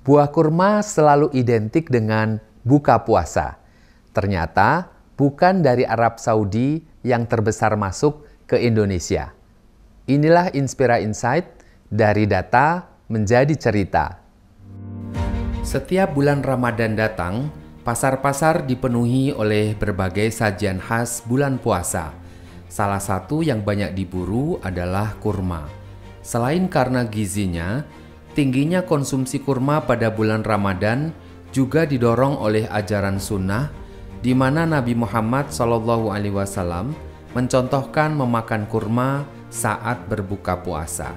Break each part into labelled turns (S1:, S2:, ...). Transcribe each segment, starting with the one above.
S1: Buah kurma selalu identik dengan buka puasa. Ternyata bukan dari Arab Saudi yang terbesar masuk ke Indonesia. Inilah Inspira Insight, dari data menjadi cerita. Setiap bulan Ramadan datang, pasar-pasar dipenuhi oleh berbagai sajian khas bulan puasa. Salah satu yang banyak diburu adalah kurma. Selain karena gizinya, tingginya konsumsi kurma pada bulan Ramadan juga didorong oleh ajaran sunnah, di mana Nabi Muhammad SAW mencontohkan memakan kurma saat berbuka puasa.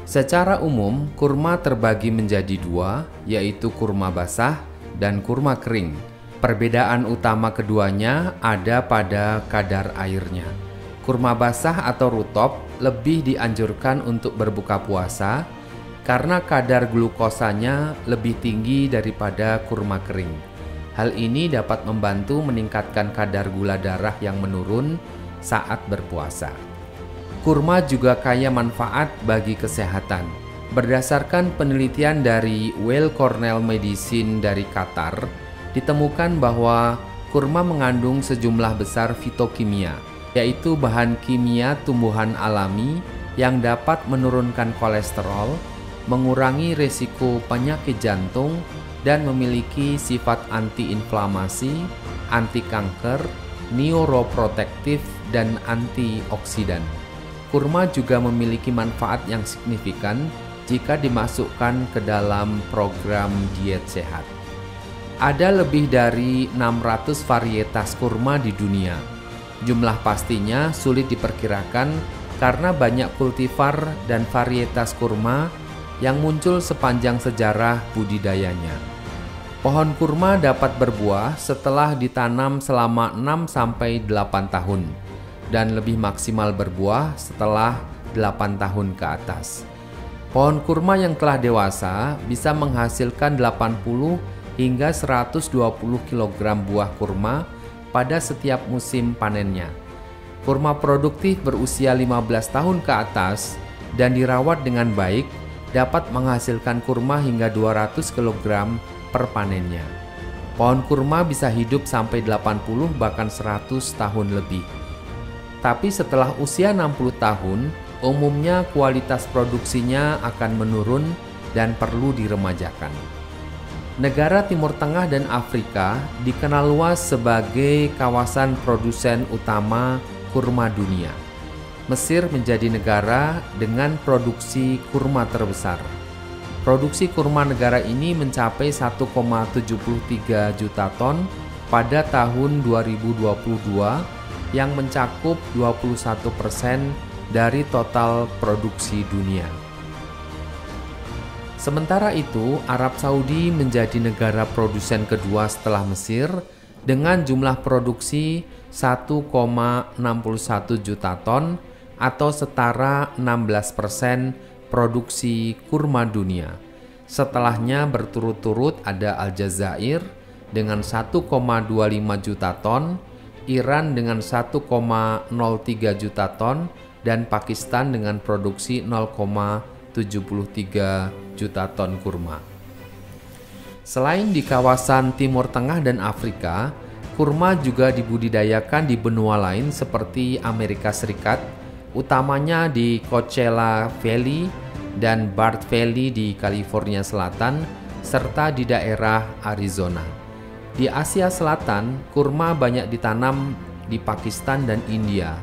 S1: Secara umum, kurma terbagi menjadi dua, yaitu kurma basah dan kurma kering. Perbedaan utama keduanya ada pada kadar airnya. Kurma basah atau rutop lebih dianjurkan untuk berbuka puasa karena kadar glukosanya lebih tinggi daripada kurma kering. Hal ini dapat membantu meningkatkan kadar gula darah yang menurun saat berpuasa. Kurma juga kaya manfaat bagi kesehatan. Berdasarkan penelitian dari Weill Cornell Medicine dari Qatar, ditemukan bahwa kurma mengandung sejumlah besar fitokimia, yaitu bahan kimia tumbuhan alami yang dapat menurunkan kolesterol, mengurangi risiko penyakit jantung, dan memiliki sifat antiinflamasi, anti kanker, neuroprotektif, dan antioksidan. Kurma juga memiliki manfaat yang signifikan jika dimasukkan ke dalam program diet sehat. Ada lebih dari 600 varietas kurma di dunia. Jumlah pastinya sulit diperkirakan karena banyak kultivar dan varietas kurma yang muncul sepanjang sejarah budidayanya. Pohon kurma dapat berbuah setelah ditanam selama 6-8 tahun dan lebih maksimal berbuah setelah 8 tahun ke atas. Pohon kurma yang telah dewasa bisa menghasilkan 80 hingga 120 kg buah kurma pada setiap musim panennya. Kurma produktif berusia 15 tahun ke atas dan dirawat dengan baik dapat menghasilkan kurma hingga 200 kg per panennya. Pohon kurma bisa hidup sampai 80 bahkan 100 tahun lebih. Tapi setelah usia 60 tahun, umumnya kualitas produksinya akan menurun dan perlu diremajakan. Negara Timur Tengah dan Afrika dikenal luas sebagai kawasan produsen utama kurma dunia. Mesir menjadi negara dengan produksi kurma terbesar. Produksi kurma negara ini mencapai 1,73 juta ton pada tahun 2022 yang mencakup 21% dari total produksi dunia. Sementara itu, Arab Saudi menjadi negara produsen kedua setelah Mesir dengan jumlah produksi 1,61 juta ton atau setara 16% produksi kurma dunia. Setelahnya berturut-turut ada Aljazair dengan 1,25 juta ton, Iran dengan 1,03 juta ton, dan Pakistan dengan produksi 0,73 juta ton kurma. Selain di kawasan Timur Tengah dan Afrika, kurma juga dibudidayakan di benua lain seperti Amerika Serikat, utamanya di Coachella Valley dan Bard Valley di California Selatan, serta di daerah Arizona. Di Asia Selatan, kurma banyak ditanam di Pakistan dan India.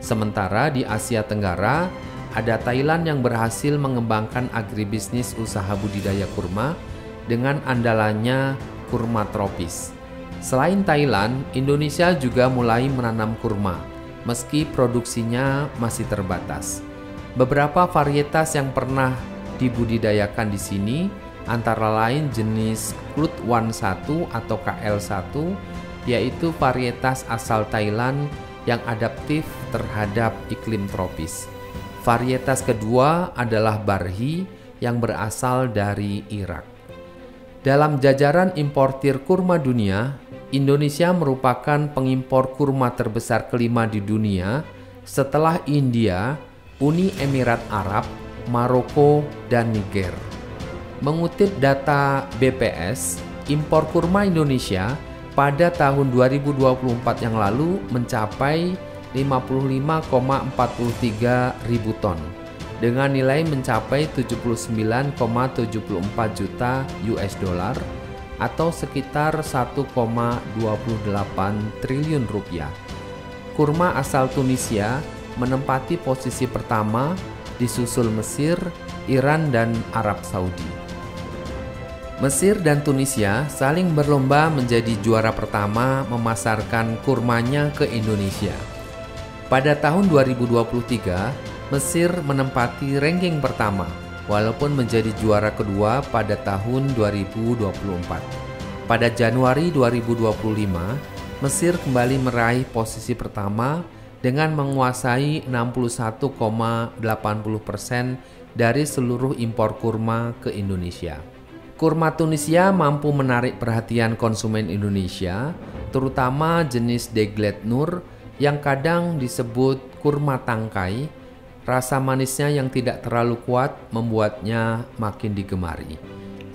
S1: Sementara di Asia Tenggara, ada Thailand yang berhasil mengembangkan agribisnis usaha budidaya kurma dengan andalannya kurma tropis. Selain Thailand, Indonesia juga mulai menanam kurma, meski produksinya masih terbatas. Beberapa varietas yang pernah dibudidayakan di sini antara lain jenis Klut Wan 1 atau KL1, yaitu varietas asal Thailand yang adaptif terhadap iklim tropis. Varietas kedua adalah Barhi yang berasal dari Irak. Dalam jajaran importir kurma dunia, Indonesia merupakan pengimpor kurma terbesar kelima di dunia setelah India, Uni Emirat Arab, Maroko, dan Niger. Mengutip data BPS, impor kurma Indonesia pada tahun 2024 yang lalu mencapai 55,43 ribu ton dengan nilai mencapai 79,74 juta US dollar atau sekitar 1,28 triliun rupiah. Kurma asal Tunisia menempati posisi pertama, disusul Mesir, Iran, dan Arab Saudi. Mesir dan Tunisia saling berlomba menjadi juara pertama memasarkan kurmanya ke Indonesia. Pada tahun 2023, Mesir menempati ranking pertama, walaupun menjadi juara kedua pada tahun 2024. Pada Januari 2025, Mesir kembali meraih posisi pertama dengan menguasai 61,80% dari seluruh impor kurma ke Indonesia. Kurma Tunisia mampu menarik perhatian konsumen Indonesia, terutama jenis Deglet Nur yang kadang disebut kurma tangkai. Rasa manisnya yang tidak terlalu kuat membuatnya makin digemari.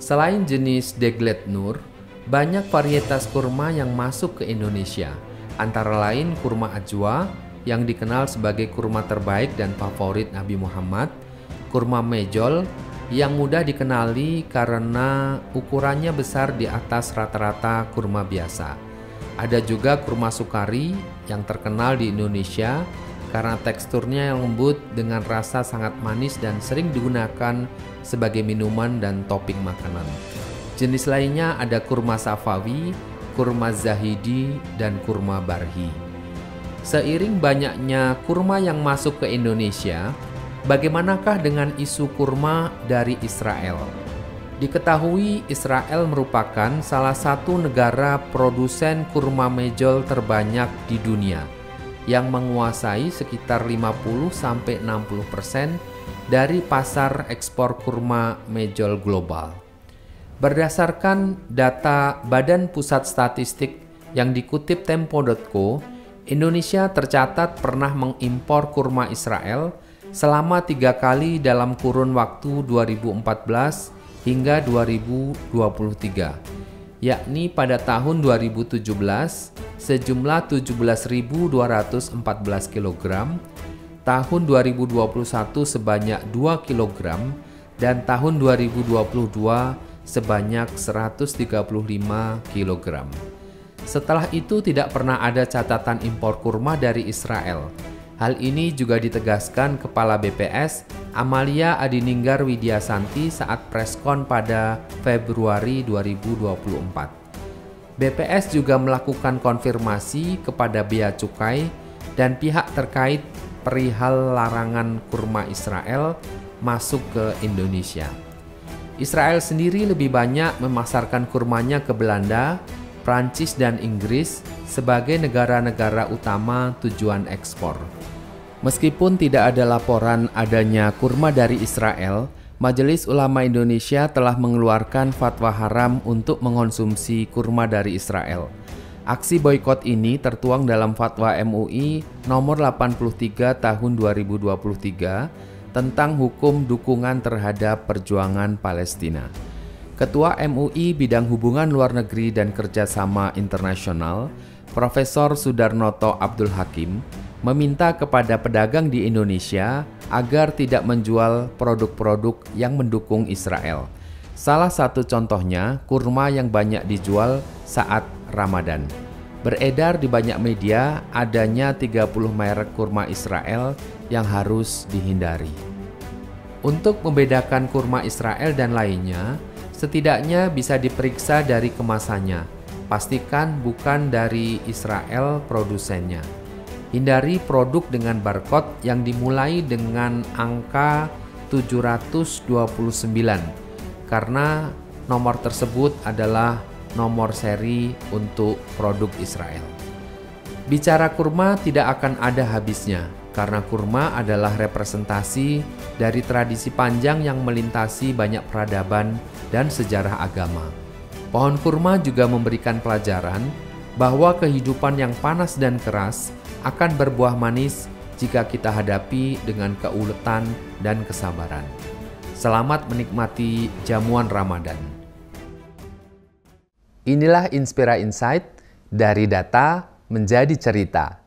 S1: Selain jenis Deglet Nur, banyak varietas kurma yang masuk ke Indonesia, antara lain kurma ajwa yang dikenal sebagai kurma terbaik dan favorit Nabi Muhammad, kurma mejol yang mudah dikenali karena ukurannya besar di atas rata-rata kurma biasa. Ada juga kurma sukari yang terkenal di Indonesia karena teksturnya yang lembut dengan rasa sangat manis dan sering digunakan sebagai minuman dan topping makanan. Jenis lainnya ada kurma safawi, kurma zahidi, dan kurma barhi. Seiring banyaknya kurma yang masuk ke Indonesia, bagaimanakah dengan isu kurma dari Israel? Diketahui Israel merupakan salah satu negara produsen kurma mejol terbanyak di dunia yang menguasai sekitar 50-60% dari pasar ekspor kurma mejol global. Berdasarkan data Badan Pusat Statistik yang dikutip Tempo.co, Indonesia tercatat pernah mengimpor kurma Israel selama 3 kali dalam kurun waktu 2014 hingga 2023, yakni pada tahun 2017 sejumlah 17.214 kg, tahun 2021 sebanyak 2 kg, dan tahun 2022 sebanyak 135 kg. Setelah itu tidak pernah ada catatan impor kurma dari Israel. Hal ini juga ditegaskan Kepala BPS Amalia Adininggar Widyasanti saat preskon pada Februari 2024. BPS juga melakukan konfirmasi kepada Bea Cukai dan pihak terkait perihal larangan kurma Israel masuk ke Indonesia. Israel sendiri lebih banyak memasarkan kurmanya ke Belanda, Prancis, dan Inggris sebagai negara-negara utama tujuan ekspor. Meskipun tidak ada laporan adanya kurma dari Israel, Majelis Ulama Indonesia telah mengeluarkan fatwa haram untuk mengonsumsi kurma dari Israel. Aksi boikot ini tertuang dalam fatwa MUI nomor 83 tahun 2023 tentang hukum dukungan terhadap perjuangan Palestina. Ketua MUI Bidang Hubungan Luar Negeri dan Kerjasama Internasional, Profesor Sudarnoto Abdul Hakim, meminta kepada pedagang di Indonesia agar tidak menjual produk-produk yang mendukung Israel. Salah satu contohnya kurma yang banyak dijual saat Ramadan. Beredar di banyak media adanya 30 merek kurma Israel yang harus dihindari. Untuk membedakan kurma Israel dan lainnya, setidaknya bisa diperiksa dari kemasannya. Pastikan bukan dari Israel produsennya. Hindari produk dengan barcode yang dimulai dengan angka 729 karena nomor tersebut adalah nomor seri untuk produk Israel. Bicara kurma tidak akan ada habisnya karena kurma adalah representasi dari tradisi panjang yang melintasi banyak peradaban dan sejarah agama. Pohon kurma juga memberikan pelajaran bahwa kehidupan yang panas dan keras akan berbuah manis jika kita hadapi dengan keuletan dan kesabaran. Selamat menikmati jamuan Ramadan. Inilah Inspira Insight, dari data menjadi cerita.